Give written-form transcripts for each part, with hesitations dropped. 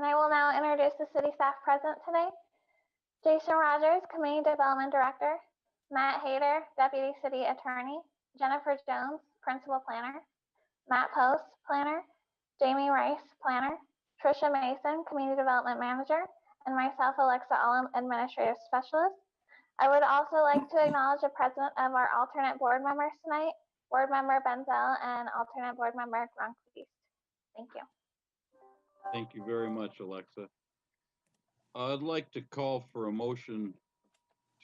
And I will now introduce the city staff present today. Jason Rogers, Community Development Director. Matt Hayter, Deputy City Attorney. Jennifer Jones, Principal Planner. Matt Post, Planner. Jamie Rice, Planner. Trisha Mason, Community Development Manager. And myself, Alexa Allum, Administrative Specialist. I would also like to acknowledge the presence of our alternate board members tonight, Board Member Benzel and alternate board member Grunquist. Thank you. Thank you very much, Alexa. I'd like to call for a motion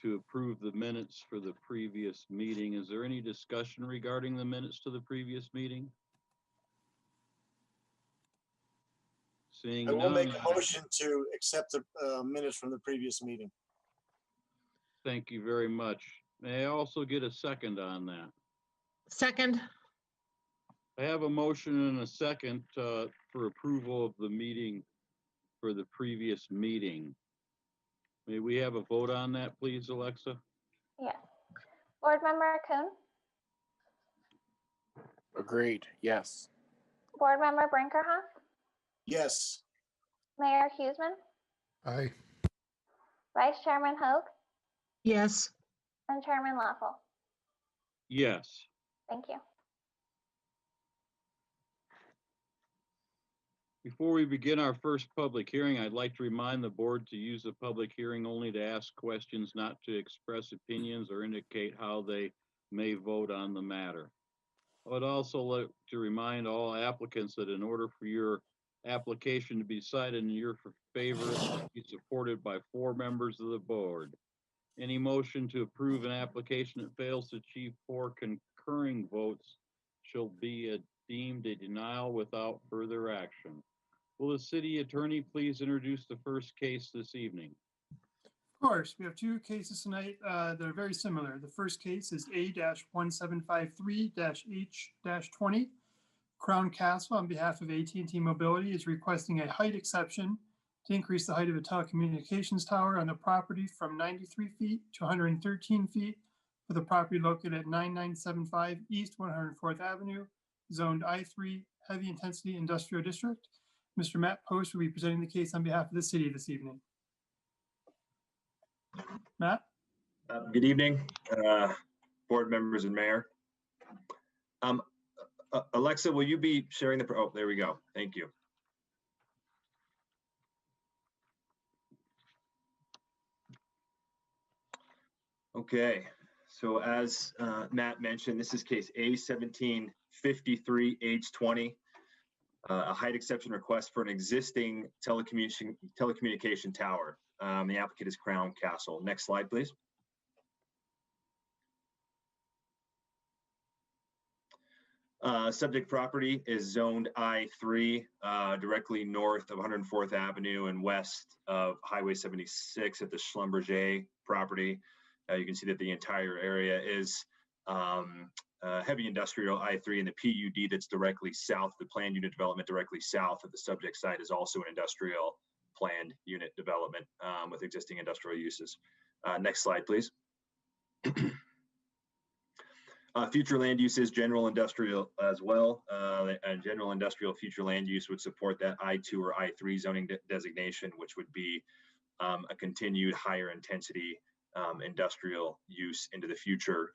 to approve the minutes for the previous meeting. Is there any discussion regarding the minutes to the previous meeting? Seeing I will none, make a motion to accept the minutes from the previous meeting. thank you very much. May I also get a second on that? Second. I have a motion and a second for approval of the meeting for the previous meeting. May we have a vote on that, please, Alexa? Yes. Board Member Kuhn. Agreed, yes. Board Member Brinkerhoff. Yes. Mayor Huseman. Aye. Vice Chairman Hoag. Yes. And Chairman Lawful. Yes. Thank you. Before we begin our first public hearing, I'd like to remind the board to use the public hearing only to ask questions, not to express opinions or indicate how they may vote on the matter. I would also like to remind all applicants that in order for your application to be cited in your favor, it must be supported by 4 members of the board. Any motion to approve an application that fails to achieve 4 concurring votes shall be deemed a denial without further action. Will the city attorney please introduce the first case this evening? Of course, we have 2 cases tonight that are very similar. The first case is A-1753-H-20. Crown Castle, on behalf of AT&T Mobility, is requesting a height exception to increase the height of a telecommunications tower on the property from 93 feet to 113 feet for the property located at 9975 East 104th Avenue, zoned I3, Heavy Intensity Industrial District. Mr. Matt Post will be presenting the case on behalf of the city this evening. Matt? Good evening, board members and mayor. Alexa, will you be sharing the, oh, there we go. Thank you. Okay, so as Matt mentioned, this is case A-1753-H-20. A height exception request for an existing telecommunication tower. The applicant is Crown Castle. Next slide, please. Subject property is zoned I3, directly north of 104th Avenue and west of Highway 76 at the Schlumberger property. You can see that the entire area is heavy industrial I3, and the PUD that's directly south, the planned unit development directly south of the subject site is also an industrial planned unit development with existing industrial uses. Next slide, please. Future land use is general industrial as well, and general industrial future land use would support that I2 or I3 zoning designation, which would be a continued higher intensity industrial use into the future.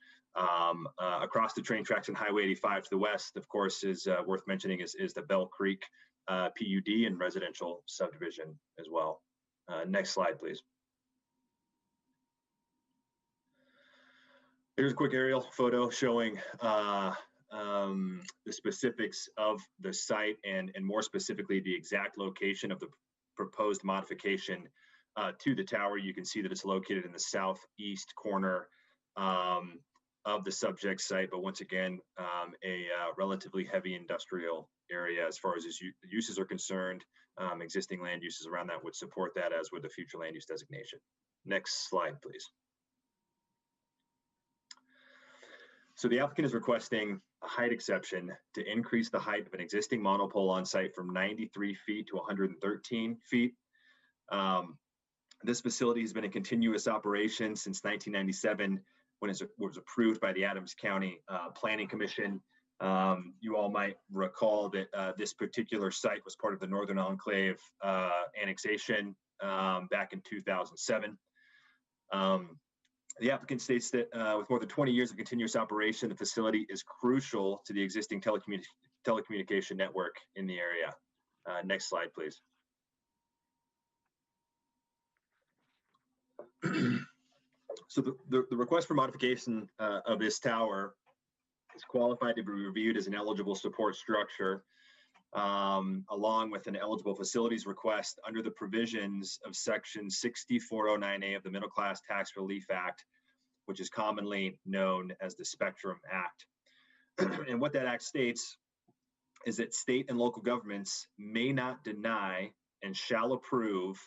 Across the train tracks and Highway 85 to the west, of course, is worth mentioning is the Bell Creek PUD and residential subdivision as well. Next slide, please. Here's a quick aerial photo showing the specifics of the site and more specifically the exact location of the proposed modification to the tower. You can see that it's located in the southeast corner of the subject site, but once again, a relatively heavy industrial area as far as its uses are concerned. Existing land uses around that would support that, as would the future land use designation. Next slide, please. So the applicant is requesting a height exception to increase the height of an existing monopole on site from 93 feet to 113 feet. This facility has been in continuous operation since 1997 when it was approved by the Adams County Planning Commission. You all might recall that this particular site was part of the Northern Enclave annexation back in 2007. The applicant states that with more than 20 years of continuous operation, the facility is crucial to the existing telecommunication network in the area. Next slide, please. So the request for modification of this tower is qualified to be reviewed as an eligible support structure, along with an eligible facilities request under the provisions of Section 6409A of the Middle Class Tax Relief Act, which is commonly known as the Spectrum Act. And what that act states is that state and local governments may not deny and shall approve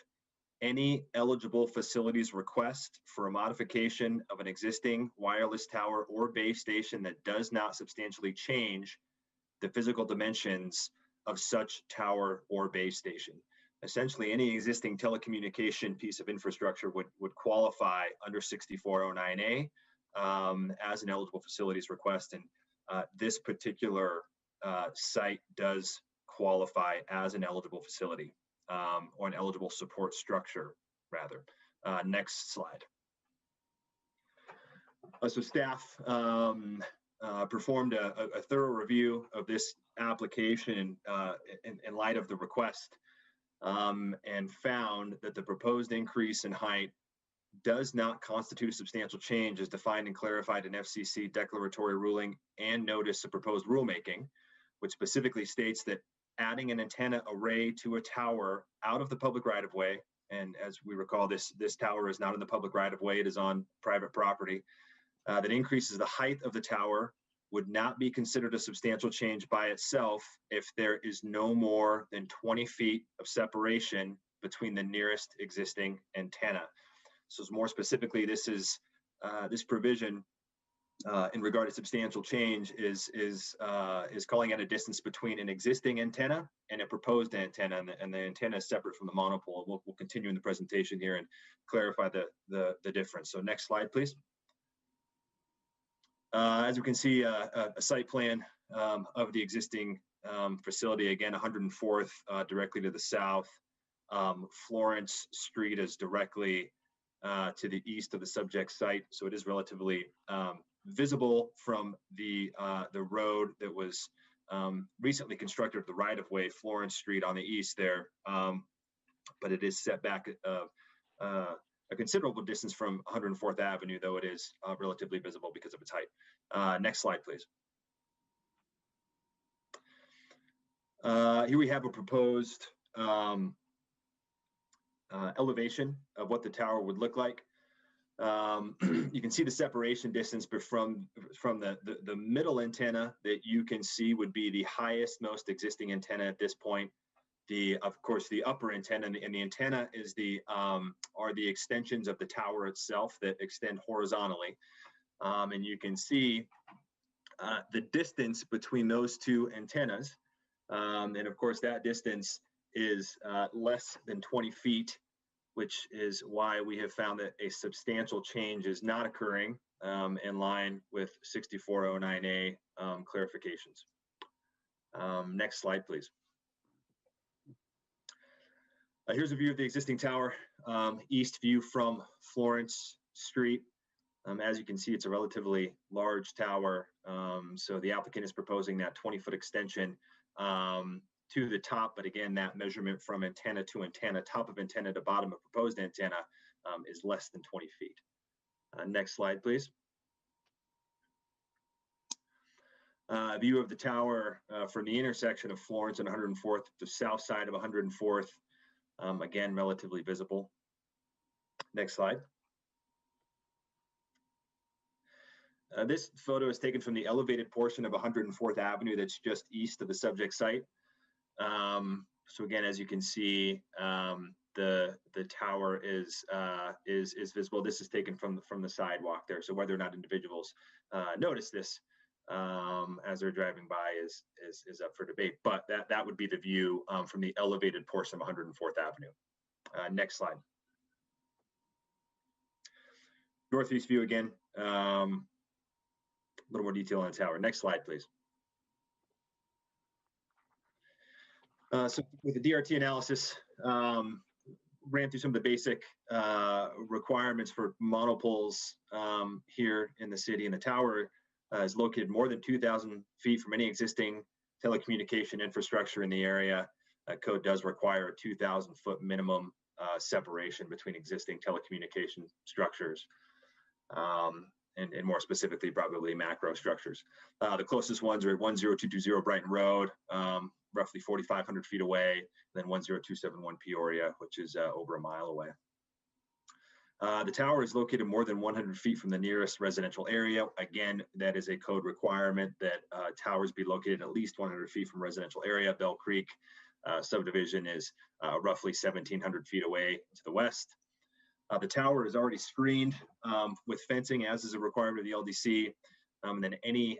any eligible facilities request for a modification of an existing wireless tower or base station that does not substantially change the physical dimensions of such tower or base station. Essentially, any existing telecommunication piece of infrastructure would qualify under 6409A as an eligible facilities request. And this particular site does qualify as an eligible facility. Or an eligible support structure, rather. Next slide. So staff performed a thorough review of this application in light of the request and found that the proposed increase in height does not constitute a substantial change as defined and clarified in FCC declaratory ruling and notice of proposed rulemaking, which specifically states that adding an antenna array to a tower out of the public right-of-way, and as we recall, this tower is not in the public right-of-way, it is on private property, that increases the height of the tower would not be considered a substantial change by itself if there is no more than 20 feet of separation between the nearest existing antenna. So more specifically, this provision in regard to substantial change is calling out a distance between an existing antenna and a proposed antenna, and the antenna is separate from the monopole. We'll continue in the presentation here and clarify the difference. So next slide, please. As we can see, a site plan of the existing facility, again, 104th directly to the south. Florence Street is directly to the east of the subject site, so it is relatively visible from the road that was recently constructed at the right-of-way, Florence Street on the east there, but it is set back a considerable distance from 104th Avenue, though it is relatively visible because of its height. Next slide, please. Here we have a proposed elevation of what the tower would look like. You can see the separation distance from the middle antenna that you can see would be the highest, most existing antenna at this point. Of course, the upper antenna and the antenna is are the extensions of the tower itself that extend horizontally, and you can see the distance between those two antennas, and of course that distance is less than 20 feet. Which is why we have found that a substantial change is not occurring in line with 6409A clarifications. Next slide, please. Here's a view of the existing tower, east view from Florence Street. As you can see, it's a relatively large tower. So the applicant is proposing that 20-foot extension to the top, but again, that measurement from antenna to antenna, top of antenna to bottom of proposed antenna, is less than 20 feet. Next slide, please. View of the tower from the intersection of Florence and 104th, the south side of 104th, again, relatively visible. Next slide. This photo is taken from the elevated portion of 104th Avenue that's just east of the subject site. So again, as you can see, the tower is visible. This is taken from the sidewalk there. So whether or not individuals notice this as they're driving by is up for debate. But that would be the view from the elevated portion of 104th Avenue. Next slide. Northeast view again. A little more detail on the tower. Next slide, please. So with the DRT analysis, ran through some of the basic requirements for monopoles here in the city, and the tower is located more than 2,000 feet from any existing telecommunication infrastructure in the area. Code does require a 2,000-foot minimum separation between existing telecommunication structures, and more specifically, probably macro structures. The closest ones are at 10220 Brighton Road, roughly 4,500 feet away, then 10271 Peoria, which is over a mile away. The tower is located more than 100 feet from the nearest residential area. Again, that is a code requirement that towers be located at least 100 feet from residential area. Bell Creek subdivision is roughly 1,700 feet away to the west. The tower is already screened with fencing, as is a requirement of the LDC. And then any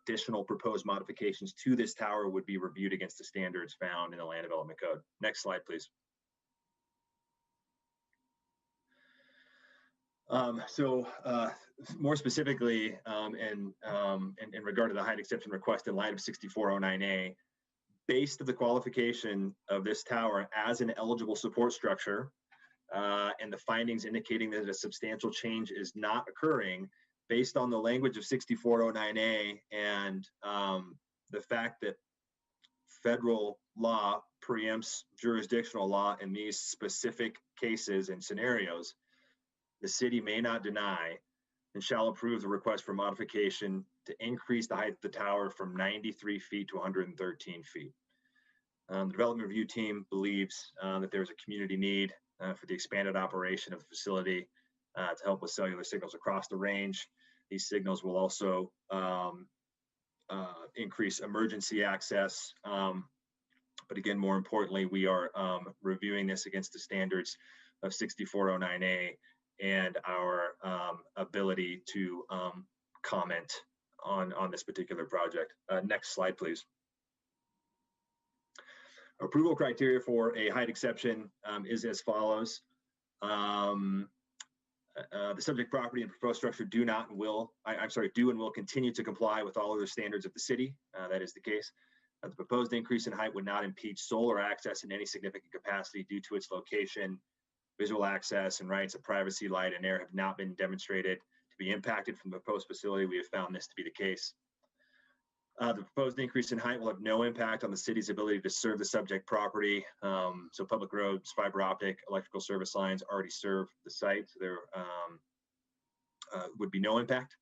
additional proposed modifications to this tower would be reviewed against the standards found in the Land Development Code. Next slide, please. More specifically, in regard to the height exception request in light of 6409A, based on the qualification of this tower as an eligible support structure, and the findings indicating that a substantial change is not occurring, based on the language of 6409A and the fact that federal law preempts jurisdictional law in these specific cases and scenarios, the city may not deny and shall approve the request for modification to increase the height of the tower from 93 feet to 113 feet. The development review team believes that there's a community need for the expanded operation of the facility to help with cellular signals across the range. These signals will also increase emergency access. But again, more importantly, we are reviewing this against the standards of 6409A and our ability to comment on this particular project. Next slide, please. Approval criteria for a height exception is as follows. The subject property and proposed structure do and will continue to comply with all other standards of the city. That is the case. The proposed increase in height would not impede solar access in any significant capacity due to its location. Visual access and rights of privacy, light, and air have not been demonstrated to be impacted from the proposed facility. We have found this to be the case. The proposed increase in height will have no impact on the city's ability to serve the subject property. So public roads, fiber optic, electrical service lines already serve the site. So there would be no impact.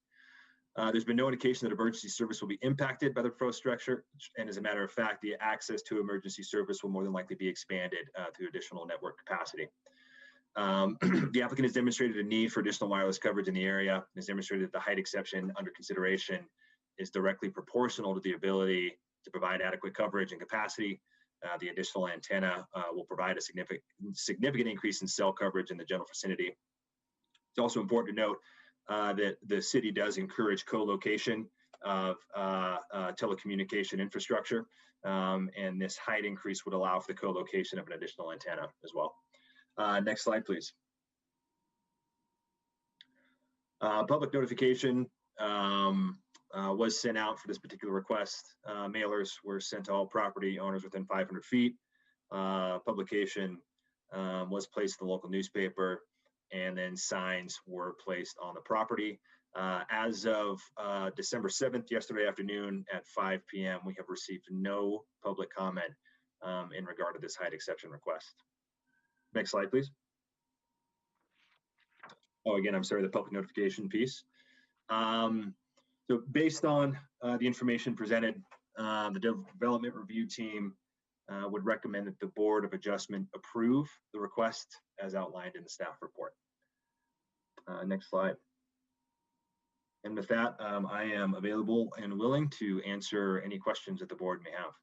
There's been no indication that emergency service will be impacted by the proposed structure. And as a matter of fact, the access to emergency service will more than likely be expanded through additional network capacity. The applicant has demonstrated a need for additional wireless coverage in the area and has demonstrated that the height exception under consideration is directly proportional to the ability to provide adequate coverage and capacity. The additional antenna will provide a significant increase in cell coverage in the general vicinity. It's also important to note that the city does encourage co-location of telecommunication infrastructure, and this height increase would allow for the co-location of an additional antenna as well. Next slide, please. Public notification was sent out for this particular request. Mailers were sent to all property owners within 500 feet. Publication was placed in the local newspaper, and then signs were placed on the property. As of December 7th, yesterday afternoon at 5 p.m., we have received no public comment in regard to this height exception request. Next slide, please. Oh, again, I'm sorry, the public notification piece. So based on the information presented, the development review team would recommend that the Board of Adjustment approve the request as outlined in the staff report. Next slide. And with that, I am available and willing to answer any questions that the board may have.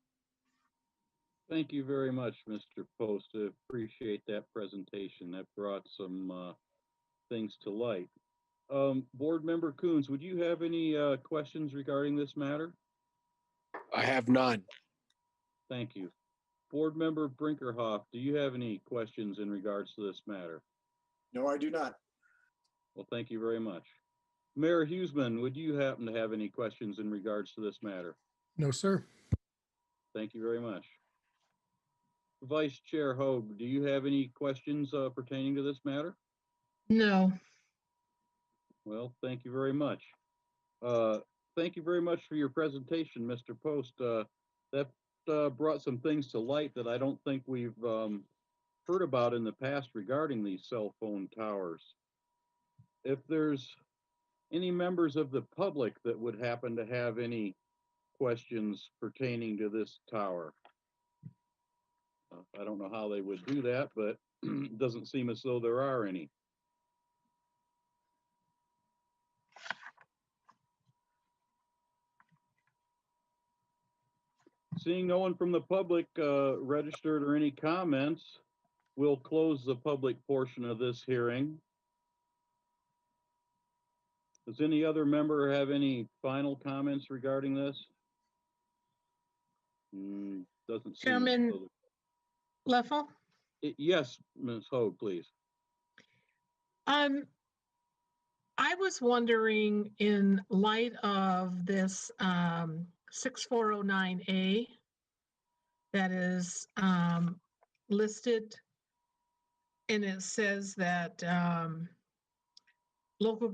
Thank you very much, Mr. Post. I appreciate that presentation. That brought some things to light. Board Member Coons, would you have any questions regarding this matter? I have none. Thank you. Board Member Brinkerhoff, do you have any questions in regards to this matter? No, I do not. Well, thank you very much. Mayor Huseman, would you happen to have any questions in regards to this matter? No, sir. Thank you very much. Vice Chair Hoag, do you have any questions pertaining to this matter? No. Well, thank you very much. Thank you very much for your presentation, Mr. Post. That brought some things to light that I don't think we've heard about in the past regarding these cell phone towers. If there's any members of the public that would happen to have any questions pertaining to this tower, I don't know how they would do that, but it doesn't seem as though there are any. Seeing no one from the public registered or any comments, we'll close the public portion of this hearing. Does any other member have any final comments regarding this? Doesn't seem. Chairman so. Leffel? Yes, Ms. Hoag, please. I was wondering, in light of this 6409A that is listed, and it says that local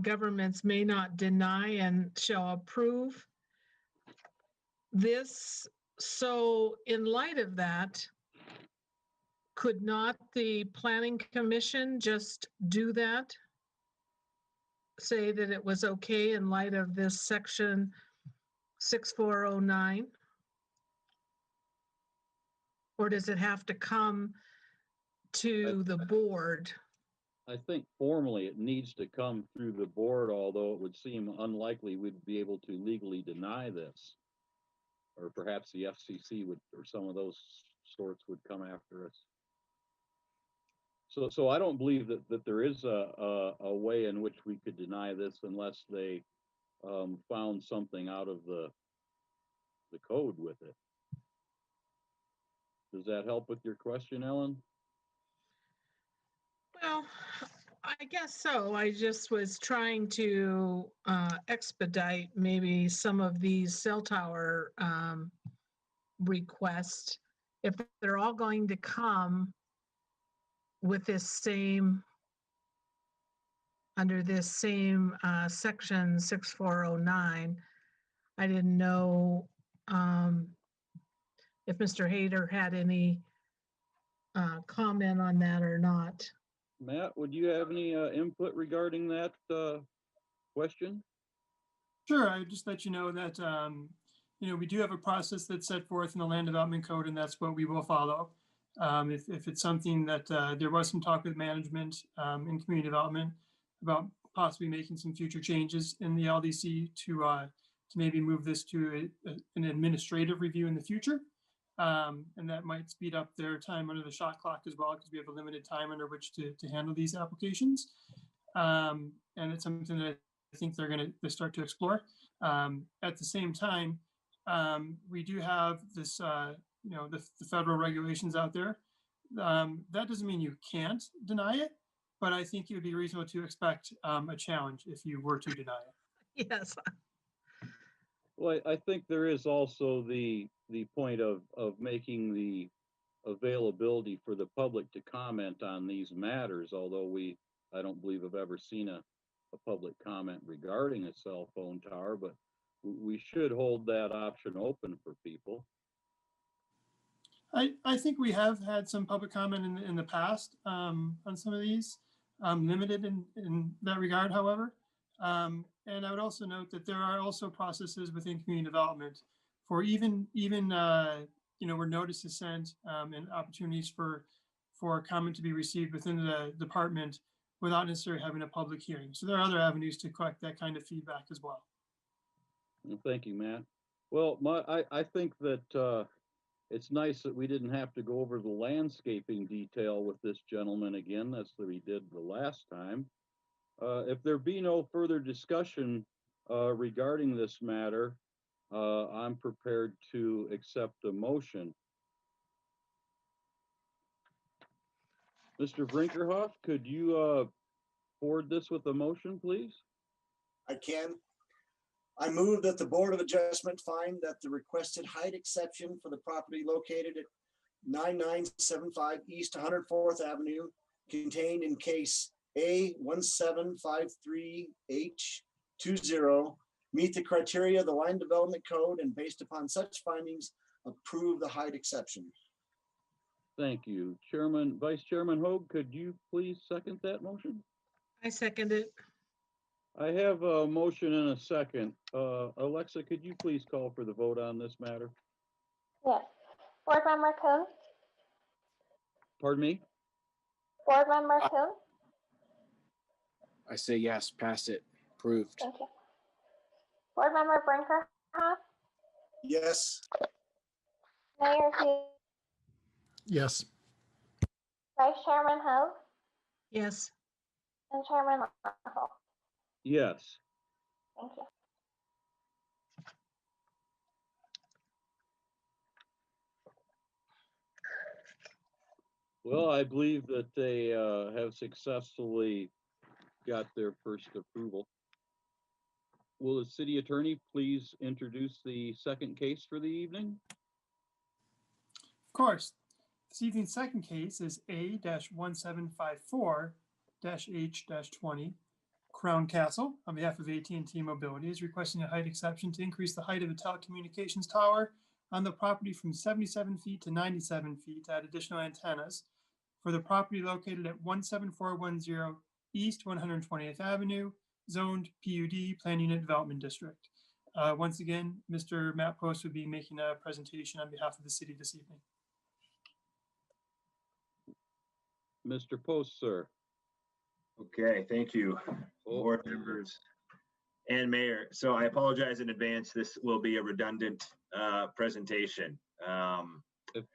governments may not deny and shall approve this. So in light of that, could not the Planning Commission just do that? Say that it was okay in light of this section 6409? Or does it have to come to the board? I think formally it needs to come through the board, although it would seem unlikely we'd be able to legally deny this. Or perhaps the FCC would, or some of those sorts would come after us. So I don't believe that there is a way in which we could deny this unless they found something out of the code with it. Does that help with your question, Ellen? Well, I guess so. I just was trying to expedite maybe some of these cell tower requests. If they're all going to come with this same, under this same section 6409, I didn't know if Mr. Hayter had any comment on that or not. Matt, would you have any input regarding that question? Sure, I would just let you know that, we do have a process that's set forth in the Land Development Code, and that's what we will follow. If it's something that there was some talk with management in community development about possibly making some future changes in the LDC to maybe move this to an administrative review in the future. And that might speed up their time under the shot clock as well, because we have a limited time under which to handle these applications. And it's something that I think they're going to start to explore. At the same time, we do have this, the federal regulations out there. That doesn't mean you can't deny it, but I think it would be reasonable to expect a challenge if you were to deny it. Yes. Well, I think there is also the point of making the availability for the public to comment on these matters, although I don't believe I've ever seen a public comment regarding a cell phone tower, but we should hold that option open for people. I think we have had some public comment in the past on some of these, limited in that regard, however. And I would also note that there are also processes within community development for even where notice is sent and opportunities for comment to be received within the department without necessarily having a public hearing. So there are other avenues to collect that kind of feedback as well. Well, thank you, Matt. Well, I think that it's nice that we didn't have to go over the landscaping detail with this gentleman again. That's what we did the last time. If there be no further discussion regarding this matter, I'm prepared to accept the motion. Mr. Brinkerhoff, could you forward this with a motion, please? I can. I move that the Board of Adjustment find that the requested height exception for the property located at 9975 East 104th Avenue, contained in case A1753H20, meet the criteria of the Line Development Code, and based upon such findings, approve the height exception. Thank you. Vice Chairman Hoag, could you please second that motion? I second it. I have a motion and a second. Alexa, could you please call for the vote on this matter? Yes. Board Member Kuhn? Pardon me? Board Member Kuhn? I say yes, pass it, approved. Thank you. Board Member Brinkerhoff? Yes. Mayor Hughes? Yes. Vice Chairman Hoag? Yes. And Chairman Langhoff? Yes. Thank you. Well, I believe that they have successfully got their first approval. Will the city attorney please introduce the second case for the evening? Of course. This evening's second case is A-1754-H-20. Crown Castle, on behalf of AT&T Mobility, is requesting a height exception to increase the height of a telecommunications tower on the property from 77 feet to 97 feet to add additional antennas for the property located at 17410 East 120th Avenue, zoned PUD, Plan Unit Development District. Once again, Mr. Matt Post would be making a presentation on behalf of the city this evening. Mr. Post, sir. Okay, thank you, board members and mayor. So I apologize in advance. This will be a redundant presentation.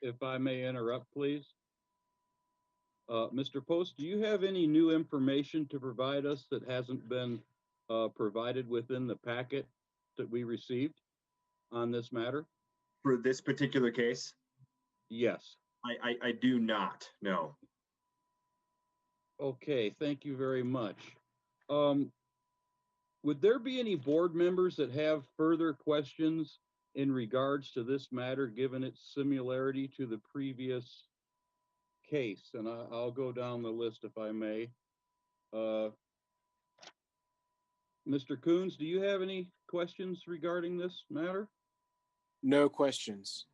If I may interrupt, please. Mr. Post, do you have any new information to provide us that hasn't been provided within the packet that we received on this matter? For this particular case? Yes. I do not, no. Okay, thank you very much. Would there be any board members that have further questions in regards to this matter, given its similarity to the previous case? And I'll go down the list if I may. Mr. Coons, do you have any questions regarding this matter? No questions.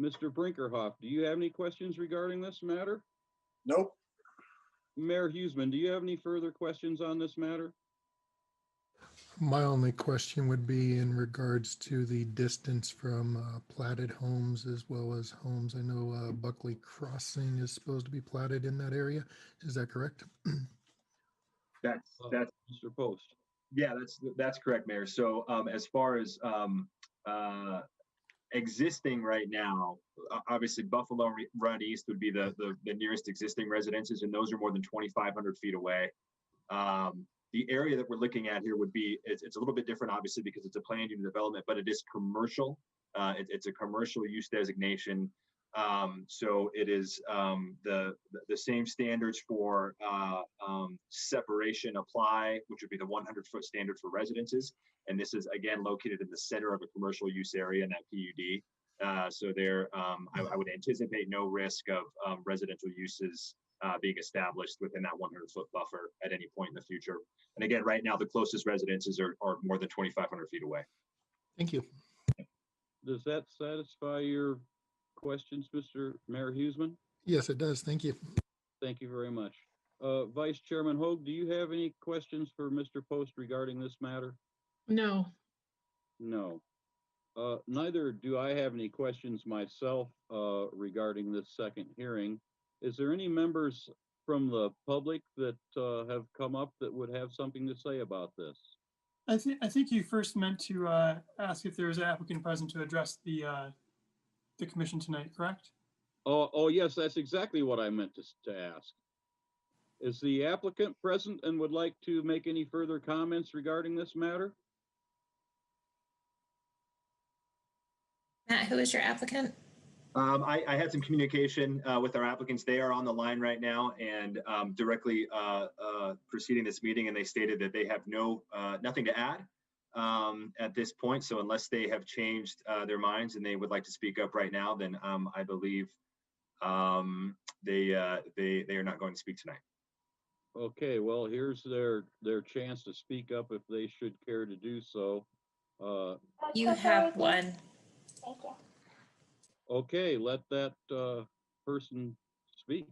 Mr. Brinkerhoff, do you have any questions regarding this matter? Nope. Mayor Huseman, do you have any further questions on this matter? My only question would be in regards to the distance from platted homes as well as homes. I know Buckley Crossing is supposed to be platted in that area. Is that correct? That's Mr. Post. Yeah, that's correct, Mayor. So as far as existing right now, obviously Buffalo Run East would be the nearest existing residences, and those are more than 2,500 feet away. The area that we're looking at here would be, it's a little bit different, obviously, because it's a planned unit development, but it is commercial. It's a commercial use designation. So it is the same standards for separation apply, which would be the 100-foot standard for residences. And this is, again, located in the center of a commercial use area in that PUD. So there, I would anticipate no risk of residential uses being established within that 100-foot buffer at any point in the future. And again, right now, the closest residences are more than 2,500 feet away. Thank you. Does that satisfy your questions, Mr. Mayor Huseman? Yes, it does. Thank you. Thank you very much. Vice Chairman Hoag, do you have any questions for Mr. Post regarding this matter? No. No. Neither do I have any questions myself regarding this second hearing. Is there any members from the public that have come up that would have something to say about this? I think you first meant to ask if there was an applicant present to address the commission tonight, correct? Oh, yes, that's exactly what I meant to ask. Is the applicant present and would like to make any further comments regarding this matter? Matt, who is your applicant? I had some communication with our applicants. They are on the line right now and directly preceding this meeting, and they stated that they have nothing to add at this point. So unless they have changed their minds and they would like to speak up right now, then I believe they are not going to speak tonight. Okay, well, here's their chance to speak up if they should care to do so. You have one. Thank you. Okay, let that person speak.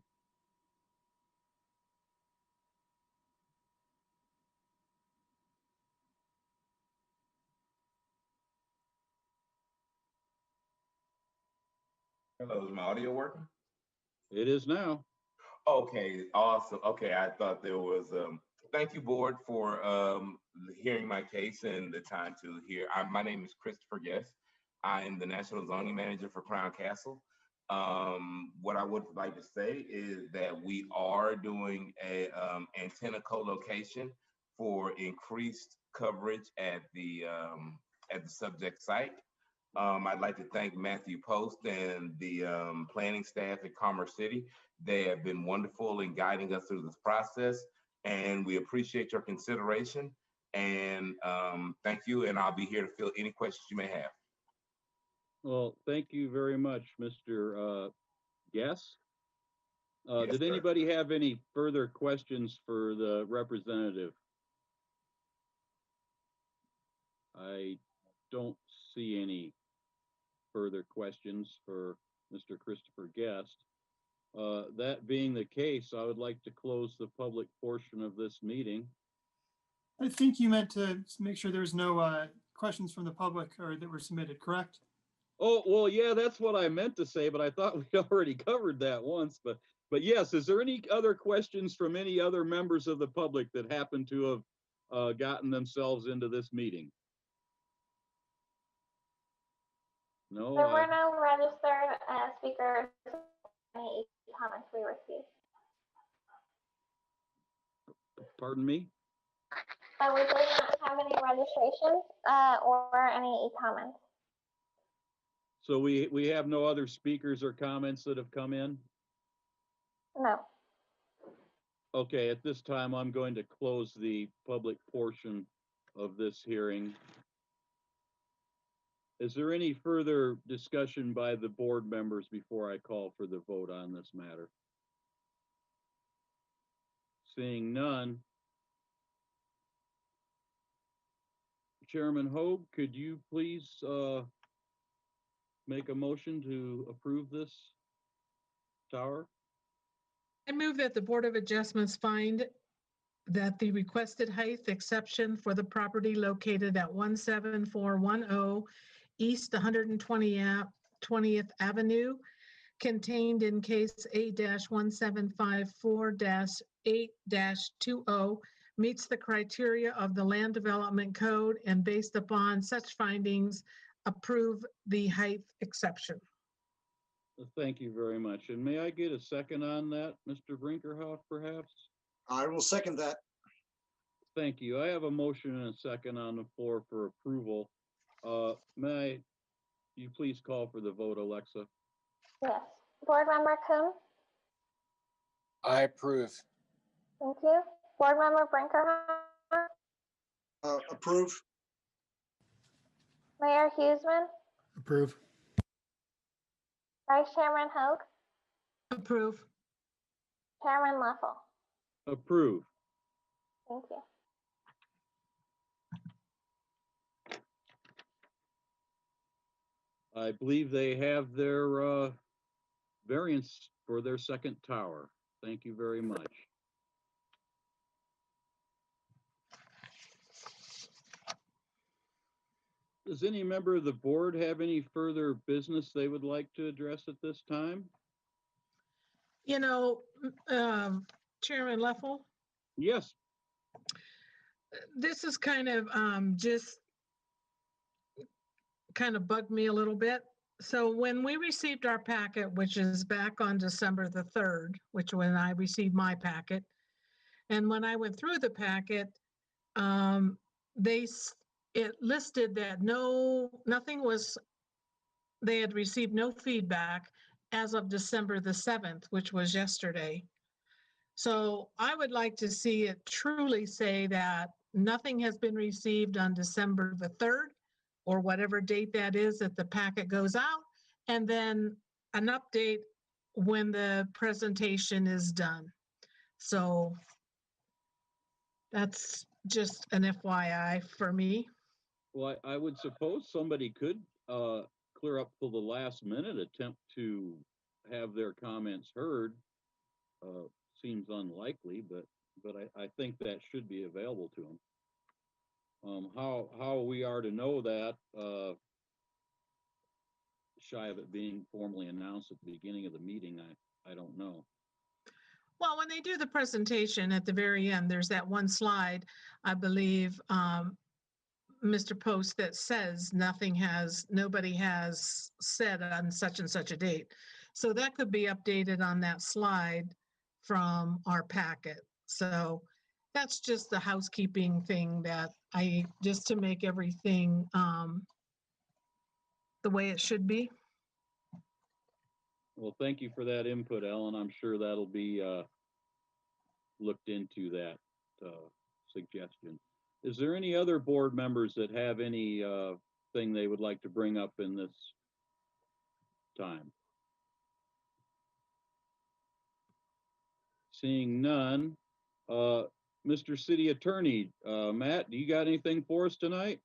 Hello, is my audio working? It is now. Okay, awesome. Okay, I thought there was, thank you, board, for hearing my case and the time to hear. My name is Christopher Guest. I am the National Zoning Manager for Crown Castle. What I would like to say is that we are doing a antenna co-location for increased coverage at the subject site. I'd like to thank Matthew Post and the planning staff at Commerce City. They have been wonderful in guiding us through this process, and we appreciate your consideration. And thank you, and I'll be here to fill any questions you may have. Well, thank you very much, Mr. Guest. Yes, Did sir. anybody have any further questions for the representative? I don't see any further questions for Mr. Christopher Guest. That being the case, I would like to close the public portion of this meeting. I think you meant to make sure there's no questions from the public or that were submitted, correct? Oh, well, yeah, that's what I meant to say, but I thought we already covered that once. But yes, is there any other questions from any other members of the public that happen to have gotten themselves into this meeting? No. There were no registered speakers. Any comments we received? Pardon me? We did not have any registrations or any comments. So we have no other speakers or comments that have come in? No. Okay, at this time, I'm going to close the public portion of this hearing. Is there any further discussion by the board members before I call for the vote on this matter? Seeing none. Chairman Hoag, could you please make a motion to approve this tower? I move that the Board of Adjustments find that the requested height exception for the property located at 17410 East 120th Avenue, contained in case A-1754-8-20, meets the criteria of the Land Development Code, and based upon such findings, approve the height exception. Thank you very much. And may I get a second on that, Mr. Brinkerhoff, perhaps? I will second that. Thank you. I have a motion and a second on the floor for approval. May you please call for the vote, Alexa? Yes. Board Member Kuhn? I approve. Thank you. Board Member Brinkerhoff? Approve. Mayor Huseman? Approve. Vice Chairman Hoag? Approve. Chairman Leffel? Approve. Thank you. I believe they have their variance for their second tower. Thank you very much. Does any member of the board have any further business they would like to address at this time? You know, Chairman Leffel, Yes. this is kind of just kind of bugged me a little bit. So when we received our packet, which is back on December the 3rd, which when I received my packet, and when I went through the packet, it listed that nothing was, they had received no feedback as of December the 7th, which was yesterday. So I would like to see it truly say that nothing has been received on December the 3rd, or whatever date that is that the packet goes out, and then an update when the presentation is done. So that's just an FYI for me. Well, I would suppose somebody could clear up till the last minute, attempt to have their comments heard. Seems unlikely, but I think that should be available to them. How we are to know that, shy of it being formally announced at the beginning of the meeting, I don't know. Well, when they do the presentation at the very end, there's that one slide, I believe, Mr. Post, that says nobody has said on such and such a date. So that could be updated on that slide from our packet. So that's just the housekeeping thing that just to make everything the way it should be. Well, thank you for that input, Ellen. I'm sure that'll be looked into, that suggestion. Is there any other board members that have any thing they would like to bring up in this time? Seeing none, Mr. City Attorney, Matt, do you got anything for us tonight?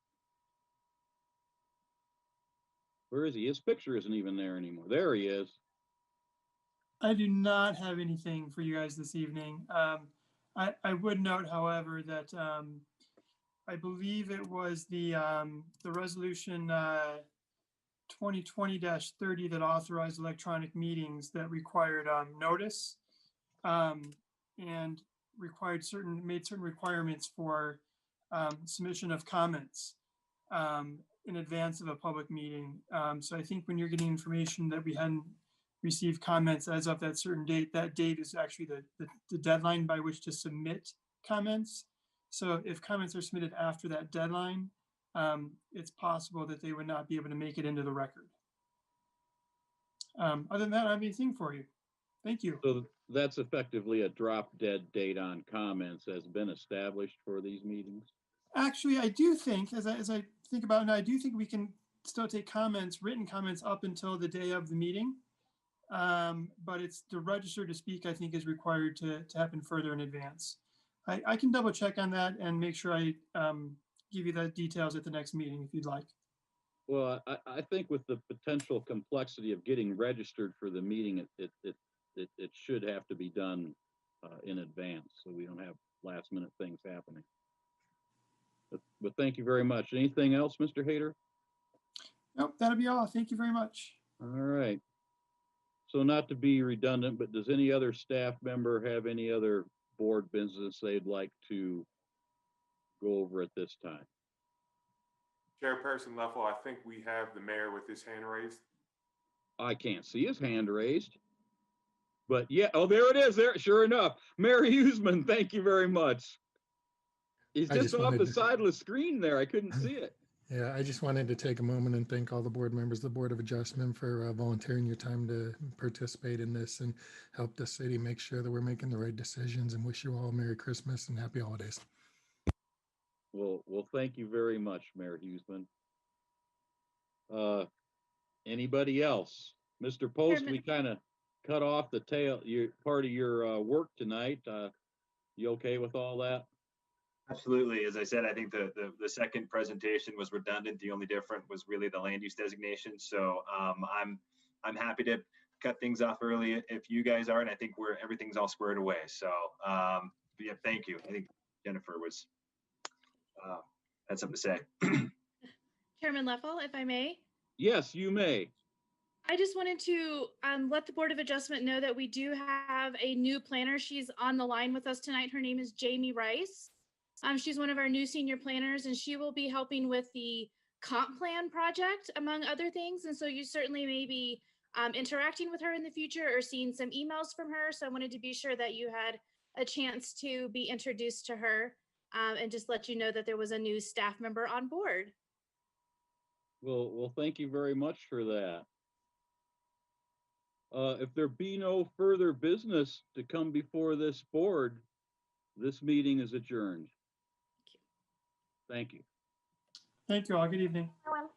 Where is he? His picture isn't even there anymore. There he is. I do not have anything for you guys this evening. I would note, however, that I believe it was the resolution 2020-30 that authorized electronic meetings that required notice and made certain requirements for submission of comments in advance of a public meeting. So I think when you're getting information that we hadn't received comments as of that certain date, that date is actually the deadline by which to submit comments. So if comments are submitted after that deadline, it's possible that they would not be able to make it into the record. Other than that, I don't have anything for you. Thank you. So that's effectively a drop dead date on comments has been established for these meetings? Actually, I do think, as I think about it now, I do think we can still take comments, written comments, up until the day of the meeting. But it's the register to speak, I think, is required to happen further in advance. I can double check on that and make sure I give you the details at the next meeting if you'd like. Well, I think with the potential complexity of getting registered for the meeting, it should have to be done in advance, so we don't have last minute things happening. But thank you very much. Anything else, Mr. Hayter? Nope, that'll be all. Thank you very much. All right. So not to be redundant, but does any other staff member have any other board business they'd like to go over at this time? Chairperson Leffel, I think we have the mayor with his hand raised. I can't see his hand raised. But yeah, oh, there it is. There, sure enough. Mayor Huseman, thank you very much. He's just off the side of the screen there. I couldn't see it. Yeah, I just wanted to take a moment and thank all the board members of the Board of Adjustment for volunteering your time to participate in this and help the city make sure that we're making the right decisions, and wish you all Merry Christmas and Happy Holidays. Well, thank you very much, Mayor Huseman. Anybody else? Mr. Post, we kind of cut off the part of your work tonight. You okay with all that? Absolutely. As I said, I think the second presentation was redundant. The only difference was really the land use designation. So I'm happy to cut things off early if you guys are, and I think everything's all squared away. So yeah, thank you. I think Jennifer had something to say. Chairman Leffel, if I may. Yes, you may. I just wanted to let the Board of Adjustment know that we do have a new planner. She's on the line with us tonight. Her name is Jamie Rice. She's one of our new senior planners, and she will be helping with the comp plan project, among other things. And so you certainly may be interacting with her in the future or seeing some emails from her. So I wanted to be sure that you had a chance to be introduced to her and just let you know that there was a new staff member on board. Well, thank you very much for that. If there be no further business to come before this board, this meeting is adjourned. Thank you. Thank you all. Good evening. Everyone.